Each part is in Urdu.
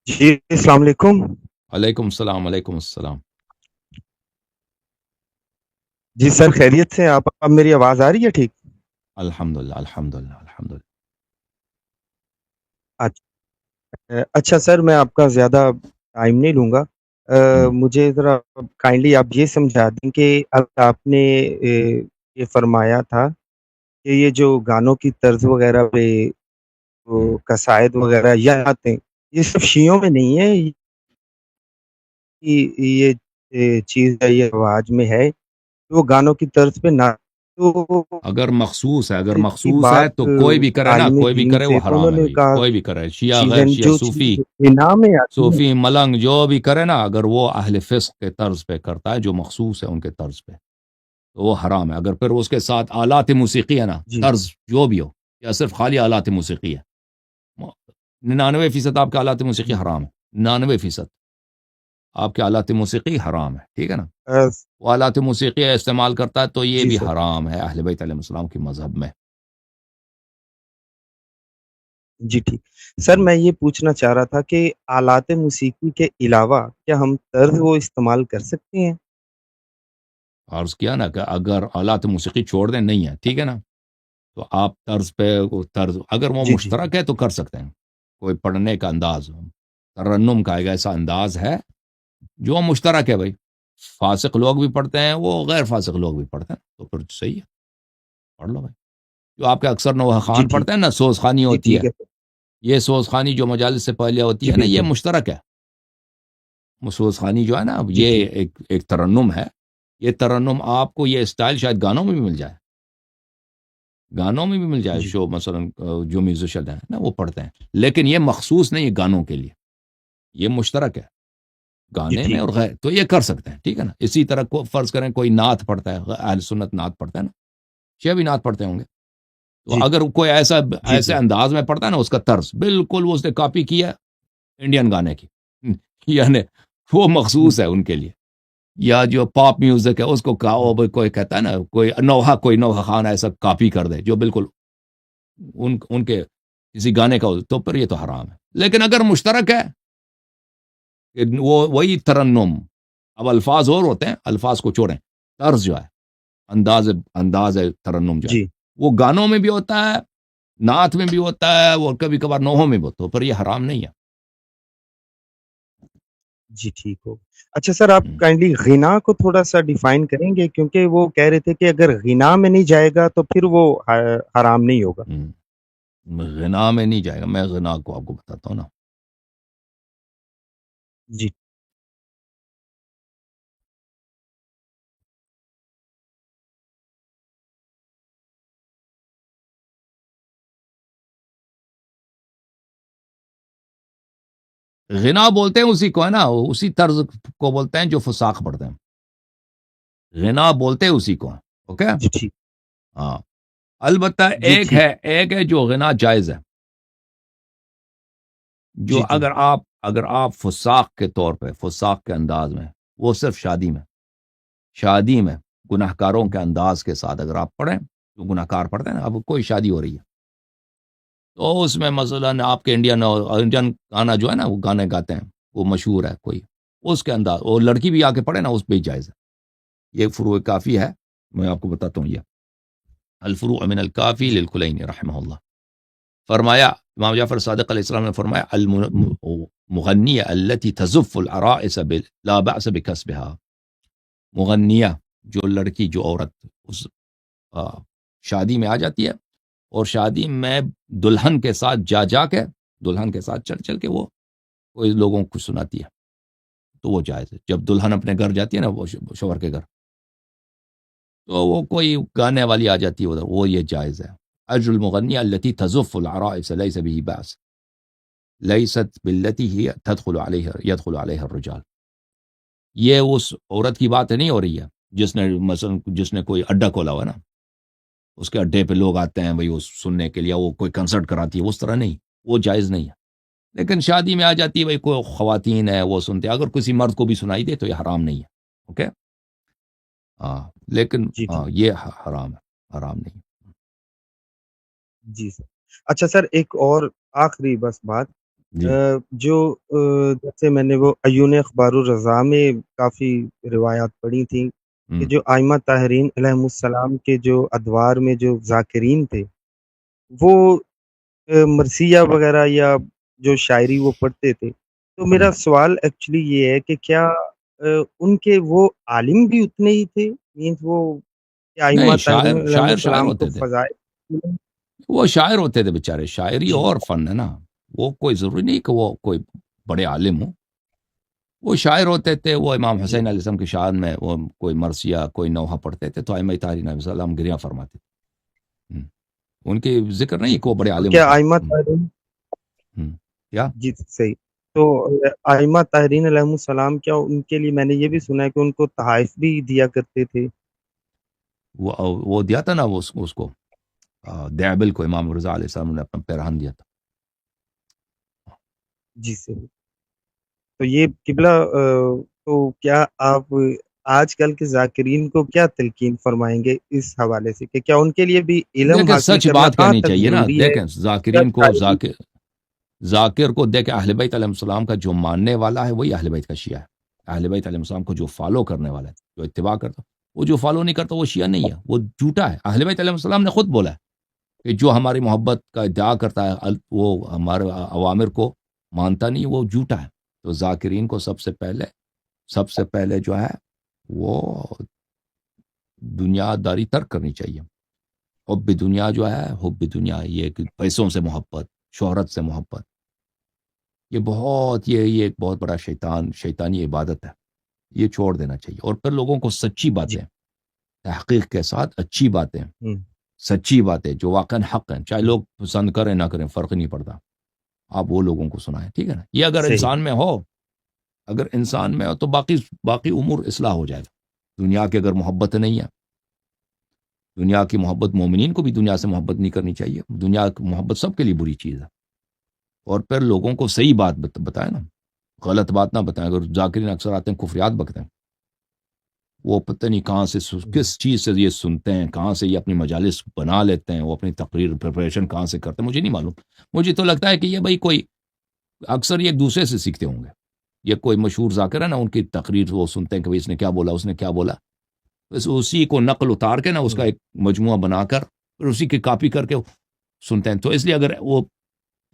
جی السلام علیکم. علیکم السلام، علیکم السلام. جی سر خیریت سے آپ؟ اب میری آواز آ رہی ہے ٹھیک؟ الحمد للہ، الحمد للہ، الحمد للہ. اچھا سر، میں آپ کا زیادہ ٹائم نہیں لوں گا. ہم، مجھے ذرا کائنڈلی آپ یہ سمجھا دیں کہ آپ نے یہ فرمایا تھا کہ یہ جو گانوں کی طرز وغیرہ پہ ہم. قصائد وغیرہ یا آتے ہیں، یہ سب شیعوں میں نہیں ہے. یہ چیز ہے، یہ رواج میں ہے کہ وہ گانوں کی طرز پہ نہ تو اگر مخصوص ہے، اگر کی مخصوص ہے بات تو کوئی بھی کرے نا، عالم کوئی بھی دین کرے سے وہ تو انہوں حرام ہے نے بھائی. کہا کوئی بھی کرے، شیعہ چیزیں غیر شیعہ، جو صوفی، چیز بنا میں آتی ہے. صوفی ملنگ جو بھی کرے نا، اگر وہ اہل فسق کے طرز پہ کرتا ہے، جو مخصوص ہے ان کے طرز پہ، تو وہ حرام ہے. اگر پھر اس کے ساتھ آلات موسیقی ہے نا، جی طرز جو بھی ہو، یا صرف خالی آلات موسیقی ہے، 99% آپ کے آلات موسیقی جی حرام ہے. 99% آپ کے آلات موسیقی حرام ہے، ٹھیک ہے نا. آ، وہ آلات موسیقی استعمال کرتا ہے تو یہ جی بھی سر. حرام ہے اہل بیت علیہ السلام کی مذہب میں. جی ٹھیک. سر میں یہ پوچھنا چاہ رہا تھا کہ آلات موسیقی کے علاوہ کیا ہم طرز وہ استعمال کر سکتے ہیں؟ عرض کیا نا کہ اگر آلات موسیقی چھوڑ دیں نہیں ہے، ٹھیک ہے نا، تو آپ طرز پہ طرز اگر وہ جی جی مشترک ہے تو کر سکتے ہیں. کوئی پڑھنے کا انداز، ترنم کا ایک ایسا انداز ہے جو مشترک ہے بھائی. فاسق لوگ بھی پڑھتے ہیں، وہ غیر فاسق لوگ بھی پڑھتے ہیں، تو پھر صحیح ہے، پڑھ لو بھائی. جو آپ کے اکثر نوحہ جی خان ٹھیک. پڑھتے ہیں نا، سوز خانی جی ہوتی ہے، ٹھیک ہے سر. یہ سوز خانی جو مجالس سے پہلے ہوتی جی ہے نا، یہ بالکل. مشترک ہے. مسوس خانی جو ہے نا، جی یہ ٹھیک. ایک ترنم ہے. یہ ترنم آپ کو یہ اسٹائل شاید گانوں میں بھی مل جائے، گانوں میں بھی مل جائے. جی شو مثلا جو میوزیشین ہیں نا وہ پڑھتے ہیں، لیکن یہ مخصوص نہیں ہے گانوں کے لیے، یہ مشترک ہے جی گانے میں ٹھیک. اور غیر، تو یہ کر سکتے ہیں، ٹھیک ہے نا. اسی طرح کو فرض کریں کوئی نعت پڑھتا ہے، اہل سنت نعت پڑھتا ہے نا، شیعہ بھی نعت پڑھتے ہوں گے. تو جی اگر کوئی ایسا جی ایسے جی انداز میں پڑھتا ہے نا، اس کا طرز بالکل وہ اس نے کاپی کیا انڈین گانے کی، یعنی وہ مخصوص ہے ان کے لیے. یا جو پاپ میوزک ہے اس کو کوئی کہتا ہے نا، کوئی نوحہ خان ایسا کاپی کر دے جو بالکل ان کے کسی گانے کا ہو، تو پھر یہ تو حرام ہے. لیکن اگر مشترک ہے کہ وہ وہی ترنم، اب الفاظ اور ہوتے ہیں، الفاظ کو چھوڑیں، طرز جو ہے، انداز ہے ترنم جو ہے، جی وہ گانوں میں بھی ہوتا ہے، نعت میں بھی ہوتا ہے، اور کبھی کبھار نوحوں میں بھی ہوتا ہے، تو پھر یہ حرام نہیں ہے. جی ٹھیک ہو. اچھا سر، آپ کائنڈلی غنا کو تھوڑا سا ڈیفائن کریں گے، کیونکہ وہ کہہ رہے تھے کہ اگر غنا میں نہیں جائے گا تو پھر وہ حرام نہیں ہوگا. غنا میں نہیں جائے گا. میں غنا کو آپ کو بتاتا ہوں نا. جی غنا بولتے ہیں اسی کو ہے نا، اسی طرز کو بولتے ہیں جو فساق پڑھتے ہیں. غنا بولتے ہیں اسی کو، اوکے. جی ٹھیک. ہاں، البتہ جی ٹھیک. ایک ہے جو غنا جائز ہے. جو جی جی اگر آپ فساق کے طور پہ، فساق کے انداز میں، وہ صرف شادی میں گناہ کاروں کے انداز کے ساتھ اگر آپ پڑھیں، جو گناہ کار پڑھتے ہیں نا، اب کوئی شادی ہو رہی ہے تو اس میں مثلا آپ کے انڈین گانا جو ہے نا، وہ گانے گاتے ہیں، وہ مشہور ہے کوئی، اس کے انداز، اور لڑکی بھی آ کے پڑھے نا، اس پہ ہی جائز ہے. یہ فروع کافی ہے، میں آپ کو بتاتا ہوں. یہ الفروع من الکافی جی للکلینی رحمہ اللہ. فرمایا امام جعفر صادق علیہ السلام نے فرمایا، المغنیہ التي تزف العرائس لا بأس بکسبها. مغنیہ، جو لڑکی، جو عورت اس شادی میں آ جاتی ہے، اور شادی میں دلہن کے ساتھ جا کے، دلہن کے ساتھ چل کے وہ کوئی لوگوں کو سناتی ہے، تو وہ جائز ہے. جب دلہن اپنے گھر جاتی ہے نا، وہ شوہر کے گھر، تو وہ کوئی گانے والی آ جاتی ہے ادھر، وہ یہ جائز ہے. اجر المغنیہ التي تزف العرائس ليس به بأس ليست بالتي هي يدخل عليها الرجال. یہ اس عورت کی بات نہیں ہو رہی ہے جس نے مثلا جس نے کوئی اڈا کھولا ہوا ہے نا، اس کے اڈے پہ لوگ آتے ہیں بھائی وہ سننے کے لیے، وہ کوئی کنسرٹ کراتی ہے، اس طرح نہیں، وہ جائز نہیں ہے. لیکن شادی میں آ جاتی ہے بھائی، کوئی خواتین ہے وہ سنتے ہیں، اگر کسی مرد کو بھی سنائی دے تو یہ حرام نہیں ہے، اوکے. ہاں، لیکن جی ٹھیک. یہ حرام ہے، حرام نہیں. جی سر. اچھا سر، ایک اور آخری بس بات جی جو جیسے میں نے وہ عیون اخبار میں کافی روایات پڑھی تھیں کہ ہم، جو ائمہ طاہرین علیہم السلام کے جو ادوار میں جو ذاکرین تھے وہ مرثیہ وغیرہ یا جو شاعری وہ پڑھتے تھے، تو ہم۔ میرا سوال ایکچولی یہ ہے کہ کیا ان کے وہ عالم بھی اتنے ہی تھے؟ مینس وہ کیا ائمہ نہیں، طاہرین شاعر علیہم شاعر شاعر السلام کو ہوتے تھے، فضائل وہ شاعر ہوتے تھے بیچارے، شاعری جی اور فن ہے نا، وہ کوئی ضروری نہیں کہ وہ کوئی بڑے عالم ہوں، وہ شاعر ہوتے تھے، وہ امام جی حسین علیہ السلام کی شان میں وہ کوئی مرثیہ کوئی نوحہ پڑھتے تھے تو ائمہ طاہرین علیہ السلام گریاں فرماتے تھے، ان کی ذکر نہیں کہ وہ بڑے تو عالم کیا تھے، ائمہ طاہرین کیا جی صحیح تو ائمہ طاہرین علیہم السلام کیا ان کے لیے میں نے یہ بھی سنا ہے کہ ان کو تحائف بھی دیا کرتے تھے؟ وہ دیا تھا نا وہ اس کو دیابل کو امام رضا علیہ السلام نے اپنا پیرہن دیا تھا۔ جی صحیح تو یہ قبلہ تو کیا آپ آج کل کے ذاکرین کو کیا تلقین فرمائیں گے اس حوالے سے کہ کیا ان کے لیے بھی علم دیکھیں حاصل سچ کرنا بات کہاں کہنی تک چاہیے نا، ضروری ہے دیکھیں یا ذاکرین کو شاعری ذاکر کو دیکھیں اہل بیت علیہ السلام کا جو ماننے والا ہے وہی اہل بیت کا شیعہ ہے، اہل بیت علیہ السلام کو جو فالو کرنے والا ہے، جو اتباع کرتا، وہ جو فالو نہیں کرتا وہ شیعہ نہیں ہے، وہ جھوٹا ہے۔ اہل بیت علیہ السلام نے خود بولا ہے کہ جو ہماری محبت کا ادعا کرتا ہے وہ ہمارے عوامر کو مانتا نہیں، وہ جھوٹا ہے۔ تو ذاکرین کو سب سے پہلے جو ہے وہ دنیا داری ترک کرنی چاہیے۔ حب دنیا جو ہے، حب دنیا یہ کہ پیسوں سے محبت، شہرت سے محبت، یہ ایک بہت بڑا شیطانی عبادت ہے، یہ چھوڑ دینا چاہیے، اور پھر لوگوں کو سچی جی باتیں، تحقیق کے ساتھ اچھی باتیں، ہوں، سچی باتیں جو واقعا حق ہیں، چاہے ہوں، لوگ پسند کریں نہ کریں فرق نہیں پڑتا، آپ وہ لوگوں کو سنائیں، ٹھیک ہے نا؟ یہ اگر صحیح انسان میں ہو، تو باقی امور اصلاح ہو جائے گا۔ دنیا کی اگر محبت نہیں ہے، دنیا کی محبت، مومنین کو بھی دنیا سے محبت نہیں کرنی چاہیے، دنیا کی محبت سب کے لیے بری چیز ہے، اور پھر لوگوں کو صحیح بات بتائیں نا، غلط بات نہ بتائیں۔ اگر ذاکرین اکثر آتے ہیں کفریات بکتے ہیں، وہ پتہ نہیں کہاں سے ہوں، کس چیز سے یہ سنتے ہیں، کہاں سے یہ اپنی مجالس بنا لیتے ہیں، وہ اپنی تقریر پریپریشن کہاں سے کرتے ہیں مجھے نہیں معلوم۔ مجھے تو لگتا ہے کہ یہ بھائی کوئی اکثر یہ ایک دوسرے سے سیکھتے ہوں گے، یہ کوئی مشہور ذاکر ہے نا، ان کی تقریر وہ سنتے ہیں کہ بھائی اس نے کیا بولا، اس نے کیا بولا، بس اسی کو نقل اتار کے نا اس کا ہوں، ایک مجموعہ بنا کر پھر اسی کی کاپی کر کے سنتے ہیں۔ تو اس لیے اگر وہ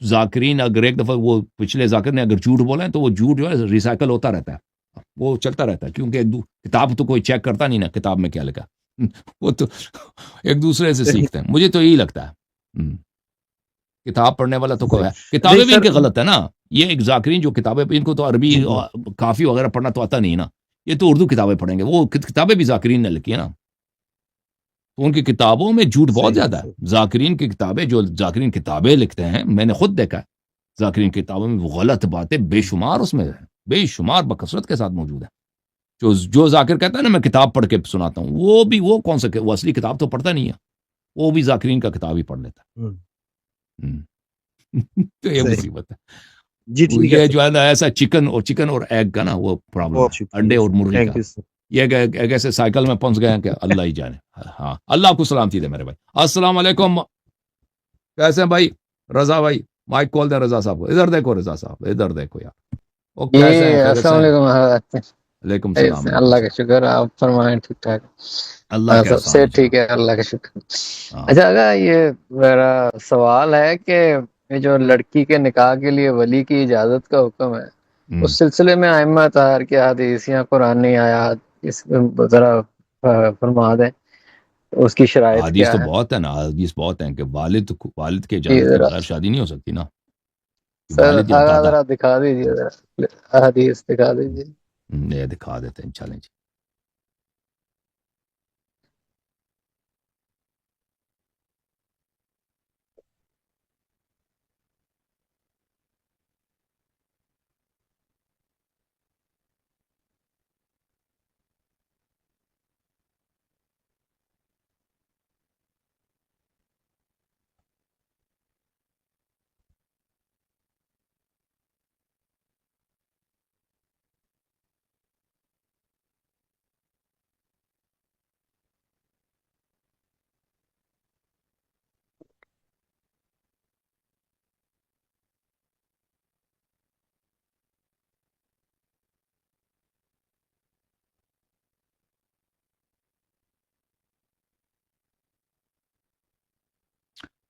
ذاکرین اگر ایک دفعہ وہ پچھلے ذاکر نے اگر جھوٹ بولا ہے تو وہ جھوٹ جو ہے ریسائیکل ہوتا رہتا ہے، وہ چلتا رہتا ہے، کیونکہ کتاب تو کوئی چیک کرتا نہیں نا کتاب میں کیا لکھا، وہ تو ایک دوسرے سے صحیح سیکھتے ہیں، مجھے تو یہی لگتا ہے۔ کتاب پڑھنے والا تو کوئی صحیح ہے، نہیں کتابیں بھی ان سر کے غلط ہے نا، یہ ایک ذاکرین جو کتابیں، ان کو تو عربی جی جی کافی وغیرہ پڑھنا تو آتا نہیں نا، یہ تو اردو کتابیں پڑھیں گے، وہ کتابیں بھی ذاکرین نے لکھی ہے نا، تو ان کی کتابوں میں جھوٹ بہت صحیح زیادہ صحیح ہے۔ ذاکرین کی کتابیں، جو ذاکرین کتابیں لکھتے ہیں، میں نے خود دیکھا ہے، ذاکرین کی کتابوں میں وہ غلط باتیں بے ہوں، شمار اس میں ہیں، بے شمار بکثرت کے ساتھ موجود ہیں۔ جو ذاکر کہتا ہے نا میں کتاب پڑھ کے سناتا ہوں، وہ کون سا، وہ اصلی کتاب تو پڑھتا نہیں ہے، وہ بھی ذاکرین کا کتاب ہی پڑھ لیتا ہوں، ہے۔ تو یہ صحیح مصیبت ہے۔ جی ٹھیک ہے یہ سر جو ہے نا ایسا چکن اور ایگ کا نا وہ پرابلم بہت ہے، شکریہ انڈے اور سر مرغی تھینک کا، یو سر یہ ایک ایسے سائیکل میں پھنس گئے ہیں کہ اللہ ہی جانے۔ ہاں، اللہ آپ کو سلامتی دے میرے بھائی۔ السلام علیکم، کیسے ہیں بھائی؟ رضا بھائی مائک کھول دیں رضا صاحب کو، ادھر دیکھو رضا صاحب، ادھر دیکھو یار، وہ جی کیسے ہیں، خیریت سے السلام ہیں؟ علیکم حضرت۔ علیکم السلام، علیکم اللہ کا السلام، شکر، آپ فرمائیں ٹھیک ٹھاک؟ اللہ کے سب احسان سے ہے ٹھیک جناب۔ ہے، اللہ کا شکر۔ ہاں، اچھا اگر یہ میرا سوال ہے کہ یہ جو لڑکی کے نکاح کے لیے ولی کی اجازت کا حکم ہے، ہم، اس سلسلے میں ائمہ طاہر کی حدیث یا قرآنی آیات اس پہ ذرا فرما دیں، اس کی شرائط حدیث کیا تو ہے؟ بہت ہے نا، حدیث بہت ہیں کہ والد کے جی اجازت کے ذرا بغیر شادی نہیں ہو سکتی نا، کہ سر والد یا آگا دادا۔ ذرا دکھا دیجیے، ذرا حدیث دکھا دیجیے۔ یہ دکھا دیتے ہیں، چلیں جی۔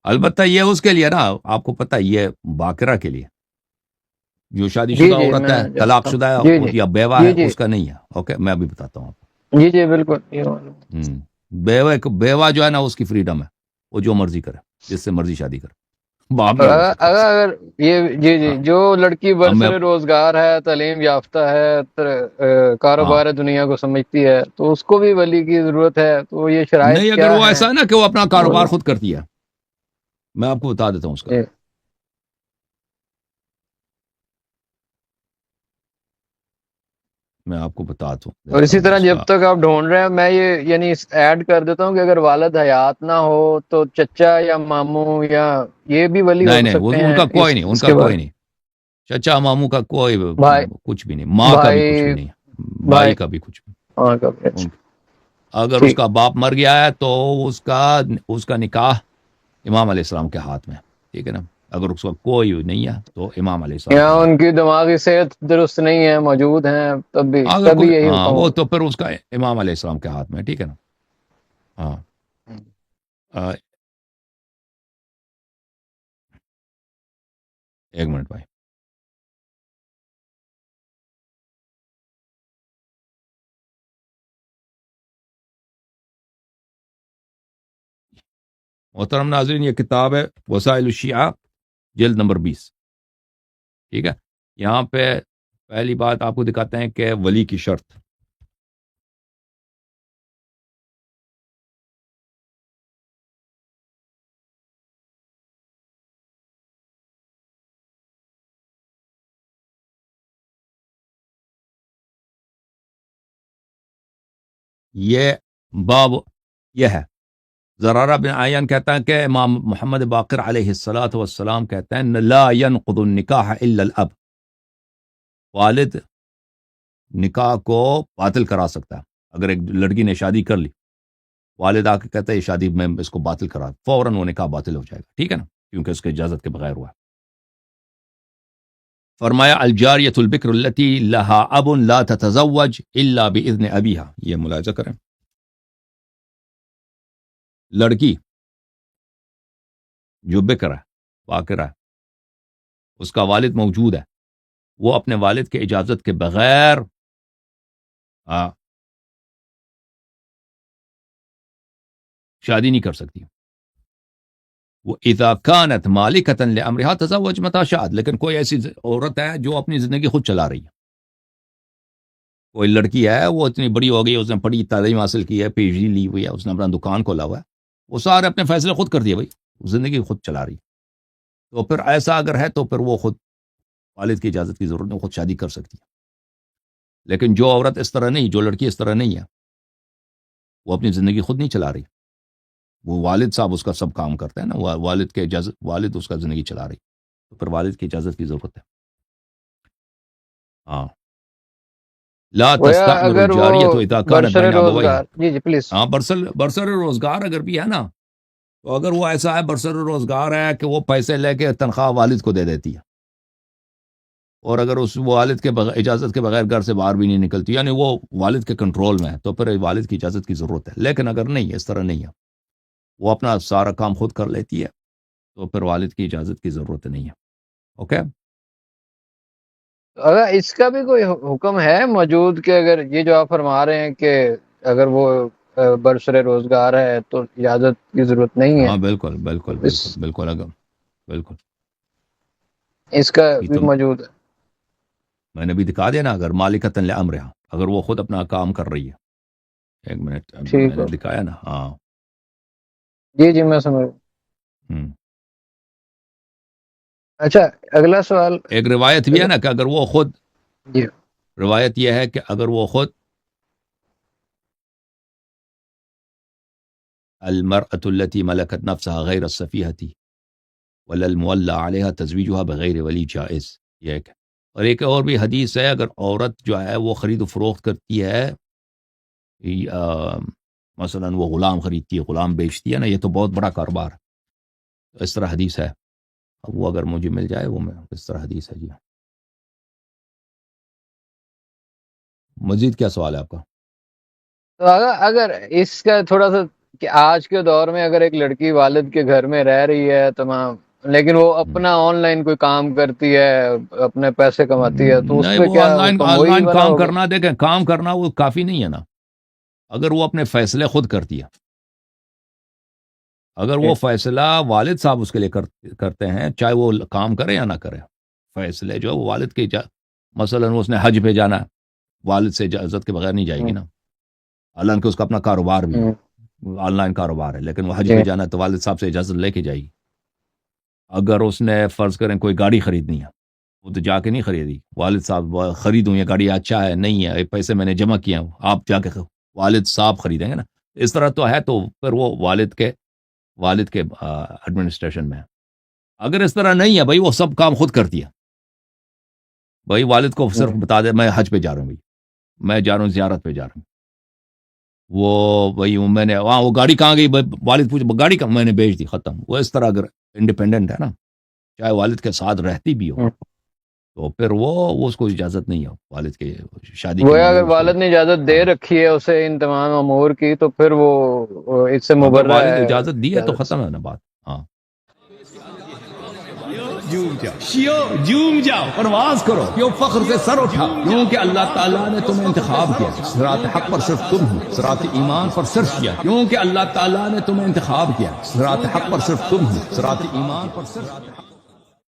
البتہ یہ اس کے لیے نا، آپ کو پتہ یہ باقرہ کے لیے، جو شادی جی شدہ جی عورت میں ہے، طلاق جانتا شدہ ہوں، جی جی یا بیوہ جی ہے، جی اس کا نہیں ہے. اوکے، میں ابھی بتاتا ہوں آپ جی جی بالکل یہ معلوم. کو. بیوہ جو ہے نا، اس کی فریڈم ہے، وہ جو مرضی کرے، جس سے مرضی شادی کرے، باپ نہیں روک سکتا اس اگر یہ جی کو. جی ہاں، جو لڑکی اب میں برسر روزگار ہے، تعلیم یافتہ ہے، ہاں کاروبار دنیا کو سمجھتی ہے، تو اس کو بھی ولی کی ضرورت ہے. تو یہ شرائط نہیں، اگر کیا وہ ہیں؟ ایسا ہے نا کہ وہ اپنا وہ کاروبار خود کرتی ہے، میں آپ کو بتا دیتا ہوں اس کا. جی. میں آپ کو بتا اور دیتا اسی ہوں طرح اس جب کا. تک آپ ڈھونڈ رہے ہیں، میں یہ یعنی ایڈ کر دیتا ہوں کہ اگر والد حیات نہ ہو تو چچا یا ماموں یا یہ بھی ولی ہو نہیں نہیں، سکتے ان ہیں. کا کوئی اس نہیں، ان اس کا کے کوئی بعد نہیں. چچا ماموں کا کوئی بھائی کچھ بھی نہیں، ماں کا بھی کچھ بھی بھائی نہیں، بھائی بھائی کا بھی کچھ بھی ہاں کبھی. نہیں. اچھا اگر اس ٹھیک. کا باپ مر گیا ہے تو اس کا نکاح امام علیہ السلام کے ہاتھ میں ہے. ٹھیک ہے نا. اگر اس کا کوئی نہیں ہے تو امام علیہ السلام یا کے ہاتھ ان میں. کی دماغی صحت درست نہیں ہے، موجود ہیں، اگر تب بھی کوئی، یہی ہاں، حکم وہ ہوگا. تو پھر اس کا امام علیہ السلام کے ہاتھ میں ہے. ٹھیک ہے نا. ہاں. آ، ایک منٹ بھائی. محترم ناظرین، یہ کتاب ہے وسائل الشیعہ، جلد نمبر 20. ٹھیک ہے. یہاں پہ پہلی بات آپ کو دکھاتے ہیں کہ ولی کی شرط. یہ باب یہ ہے. زرارہ بن عیان کہتا ہے کہ امام محمد باقر علیہ الصلاۃ والسلام کہتے ہیں لا ينقض النکاح الا الاب. والد نکاح کو باطل کرا سکتا ہے. اگر ایک لڑکی نے شادی کر لی، والد آ کے کہتا ہے یہ شادی میں اس کو باطل کرا، فوراً وہ نکاح باطل ہو جائے گا. ٹھیک ہے نا، کیونکہ اس کے اجازت کے بغیر ہوا ہے. فرمایا الجاریۃ البکر التي لها اب لا تتزوج الا باذن ابیها. یہ ملاحظہ کریں، لڑکی جو بکر ہے، باکرہ ہے، اس کا والد موجود ہے، وہ اپنے والد کے اجازت کے بغیر شادی نہیں کر سکتی. وہ اذا كانت مالکۃ لامرها تزوج متى شاءت. لیکن کوئی ایسی عورت ہے جو اپنی زندگی خود چلا رہی ہے. کوئی لڑکی ہے، وہ اتنی بڑی ہو گئی، اس نے بڑی تعلیم حاصل کی ہے، پی ایچ ڈی لی ہوئی ہے، اس نے اپنا دکان کھولا ہوا ہے، وہ سارے اپنے فیصلے خود کر دیے بھائی، زندگی خود چلا رہی ہے. تو پھر ایسا اگر ہے تو پھر وہ خود والد کی اجازت کی ضرورت نہیں، خود شادی کر سکتی ہے. لیکن جو عورت اس طرح نہیں، جو لڑکی اس طرح نہیں ہے، وہ اپنی زندگی خود نہیں چلا رہی، وہ والد صاحب اس کا سب کام کرتے ہیں نا، والد کے اجازت، والد اس کا زندگی چلا رہی، تو پھر والد کی اجازت کی ضرورت ہے. ہاں. لا گویا تستعمر اگر وہ الجاریۃ اذا كانت برسر بین ابویہا. روزگار. جی جی پلیز. ہاں، برسر روزگار اگر بھی ہے نا، تو اگر وہ ایسا ہے برسر روزگار ہے کہ وہ پیسے لے کے تنخواہ والد کو دے دیتی ہے، اور اگر اس والد کے اجازت کے بغیر گھر سے باہر بھی نہیں نکلتی، یعنی وہ والد کے کنٹرول میں ہے، تو پھر والد کی اجازت کی ضرورت ہے. لیکن اگر نہیں، اس طرح نہیں ہے، وہ اپنا سارا کام خود کر لیتی ہے، تو پھر والد کی اجازت کی ضرورت نہیں ہے. اوکے. اگر اس کا بھی کوئی حکم ہے موجود کہ اگر یہ جو آپ فرما رہے ہیں کہ اگر وہ برسر روزگار ہے تو اجازت کی ضرورت نہیں ہے، ہاں بالکل بالکل اس بالکل بالکل اگر بالکل. اس کا ابھی بھی تم، موجود ہے. میں نے بھی دکھا دیا نا، اگر مالکۃ لامرها، اگر وہ خود اپنا کام کر رہی ہے. ایک منٹ، میں ٹھیک نے ہے. دکھایا نا. ہاں. جی جی میں سمجھ. ہم. اچھا اگلا سوال. ایک روایت بھی ہے نا کہ اگر وہ خود، جی روایت یہ ہے کہ اگر وہ خود المرأة التي ملكت نفسها غير السفيهة ولا المولى عليها تزويجها بغیر ولی جائز. یہ ایک ہے. اور ایک اور بھی حدیث ہے، اگر عورت جو ہے وہ خرید و فروخت کرتی ہے، مثلا وہ غلام خریدتی ہے، غلام بیچتی ہے نا، یہ تو بہت بڑا کاروبار ہے. اس طرح حدیث ہے. اب وہ اگر مجھے مل جائے، وہ میں اس طرح حدیث ہے. جی مزید کیا سوال ہے آپ کا؟ تو اگر اس کا تھوڑا سا کہ آج کے دور میں اگر ایک لڑکی والد کے گھر میں رہ رہی ہے تمام، لیکن وہ اپنا آن لائن کوئی کام کرتی ہے، اپنے پیسے کماتی ہے، تو اس نہیں، پہ وہ کیا آن حکم لائن وہی والا کام ہوگا؟ کرنا، دیکھیں کام کرنا وہ کافی نہیں ہے نا، اگر وہ اپنے فیصلے خود کرتی ہے، اگر وہ فیصلہ والد صاحب اس کے لیے کرتے ہیں، چاہے وہ کام کرے یا نہ کرے، فیصلے جو وہ والد کے مثلا اس نے حج پہ جانا ہے، والد سے اجازت کے بغیر نہیں جائے گی نا، حالانکہ کہ اس کا اپنا کاروبار بھی ہے، آن لائن کاروبار ہے، لیکن وہ حج پہ جانا ہے تو والد صاحب سے اجازت لے کے جائے گی۔ اگر اس نے فرض کریں کوئی گاڑی خریدنی ہے، وہ تو جا کے نہیں خریدی، والد صاحب خریدوں یہ گاڑی اچھا ہے نہیں ہے، پیسے میں نے جمع کیا ہوں، آپ جا کے والد صاحب خریدیں گے نا، اس طرح تو ہے، تو پھر وہ والد کے ایڈمنسٹریشن میں ہے۔ اگر اس طرح نہیں ہے بھائی، وہ سب کام خود کرتی ہے، بھائی والد کو صرف بتا دے میں حج پہ جا رہا ہوں، بھائی میں جا رہا ہوں زیارت پہ جا رہا ہوں، وہ بھائی میں نے وہاں وہ گاڑی کہاں گئی، والد پوچھ گاڑی کہاں، میں نے بیچ دی، ختم۔ وہ اس طرح اگر انڈیپینڈنٹ ہے نا، چاہے والد کے ساتھ رہتی بھی ہو، تو پھر وہ اس کو اجازت نہیں ہے والد کے شادی کے گویا لیے اگر اس کو، والد نے اجازت دے رکھی ہے اسے ان تمام امور کی، تو پھر وہ اس سے اگر مبرہ والد ہے اجازت دی ہے تو اجازت سے۔ ختم ہے نا بات۔ ہاں، جھوم جاؤ، پرواز کرو، کیوں فخر سے سر اٹھا، کیونکہ اللہ تعالیٰ نے تمہیں انتخاب کیا، صراط حق پر صرف تم ہو، صراط ایمان پر صرف کیا، کیونکہ اللہ تعالیٰ نے تمہیں انتخاب کیا، صراط حق پر صرف تم ہو، صراط ایمان پر صرف